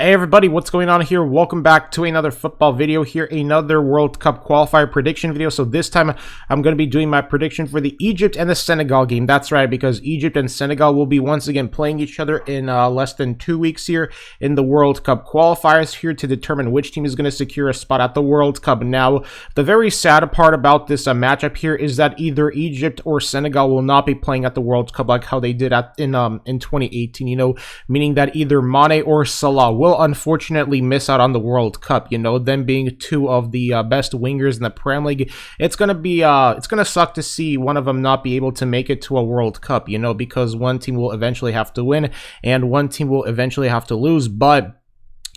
Hey everybody, what's going on here? Welcome back to another football video here, another World Cup qualifier prediction video. So this time I'm going to be doing my prediction for the Egypt and the Senegal game. That's right, because Egypt and Senegal will be once again playing each other in less than 2 weeks here in the World Cup qualifiers here to determine which team is going to secure a spot at the World Cup. Now, the very sad part about this matchup here is that either Egypt or Senegal will not be playing at the World Cup like how they did in 2018, you know, meaning that either Mane or Salah will unfortunately miss out on the World Cup. You know, them being two of the best wingers in the Premier League, it's gonna suck to see one of them not be able to make it to a World Cup, you know, because one team will eventually have to win and one team will eventually have to lose. But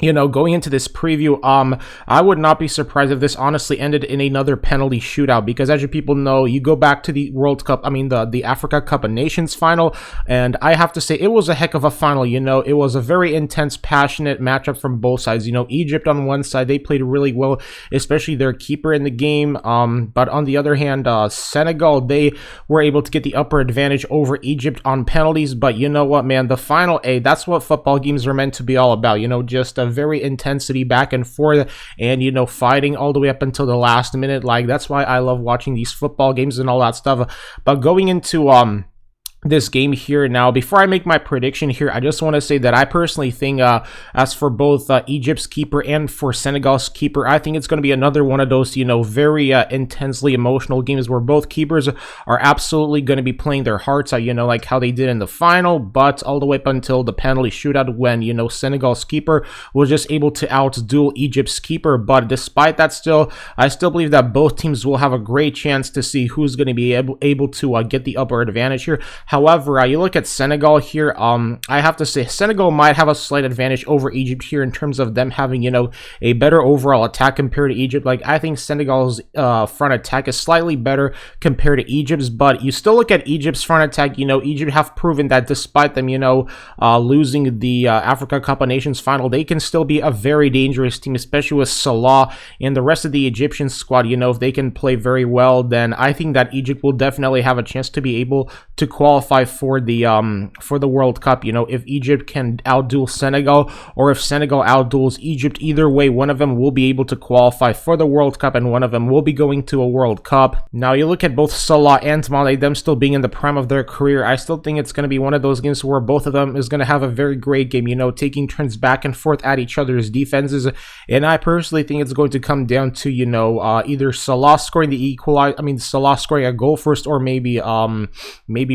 you know, going into this preview, I would not be surprised if this honestly ended in another penalty shootout, because as you people know, you go back to the World Cup, the Africa Cup of Nations final, and I have to say it was a heck of a final. You know, it was a very intense, passionate matchup from both sides. You know, Egypt on one side, they played really well, especially their keeper in the game, but on the other hand, Senegal, they were able to get the upper advantage over Egypt on penalties. But you know what, man, the final, that's what football games are meant to be all about. You know, just very intensity back and forth, and you know, fighting all the way up until the last minute. Like, that's why I love watching these football games and all that stuff. But going into this game here now, before I make my prediction here, I just want to say that I personally think as for both Egypt's keeper and for Senegal's keeper, I think it's going to be another one of those, you know, very intensely emotional games where both keepers are absolutely going to be playing their hearts out, you know, like how they did in the final, but all the way up until the penalty shootout when, you know, Senegal's keeper was just able to outduel Egypt's keeper. But despite that, I still believe that both teams will have a great chance to see who's going to be able to get the upper advantage here. However, you look at Senegal here, I have to say Senegal might have a slight advantage over Egypt here in terms of them having, you know, a better overall attack compared to Egypt. Like, I think Senegal's front attack is slightly better compared to Egypt's, but you still look at Egypt's front attack. You know, Egypt have proven that despite them, you know, losing the Africa Cup of Nations final, they can still be a very dangerous team, especially with Salah and the rest of the Egyptian squad. You know, if they can play very well, then I think that Egypt will definitely have a chance to be able to qualify for the World Cup. You know, if Egypt can outduel Senegal or if Senegal outduels Egypt, either way, one of them will be able to qualify for the World Cup and one of them will be going to a World Cup. Now, you look at both Salah and Mane, them still being in the prime of their career, I still think it's going to be one of those games where both of them is going to have a very great game, you know, taking turns back and forth at each other's defenses. And I personally think it's going to come down to, you know, either Salah scoring the Salah scoring a goal first, or maybe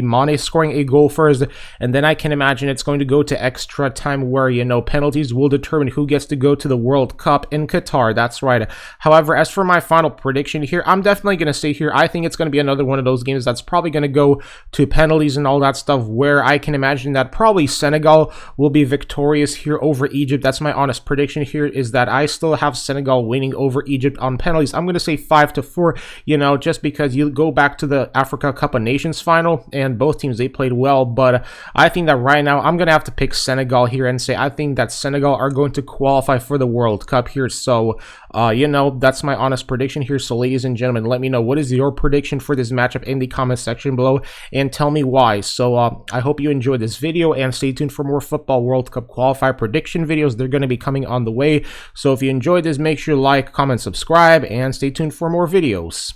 Mane scoring a goal first, and then I can imagine it's going to go to extra time where, you know, penalties will determine who gets to go to the World Cup in Qatar. That's right. However, as for my final prediction here, I'm definitely going to say here, I think it's going to be another one of those games that's probably going to go to penalties and all that stuff, where I can imagine that probably Senegal will be victorious here over Egypt. That's my honest prediction here, is that I still have Senegal winning over Egypt on penalties. I'm going to say 5-4, you know, just because you go back to the Africa Cup of Nations final and both teams, they played well. But I think that right now I'm gonna have to pick Senegal here and say I think that Senegal are going to qualify for the World Cup here. So you know, that's my honest prediction here. So ladies and gentlemen, let me know what is your prediction for this matchup in the comment section below and tell me why. So I hope you enjoyed this video and stay tuned for more football World Cup qualifier prediction videos. They're going to be coming on the way. So if you enjoyed this, make sure to like, comment, subscribe, and stay tuned for more videos.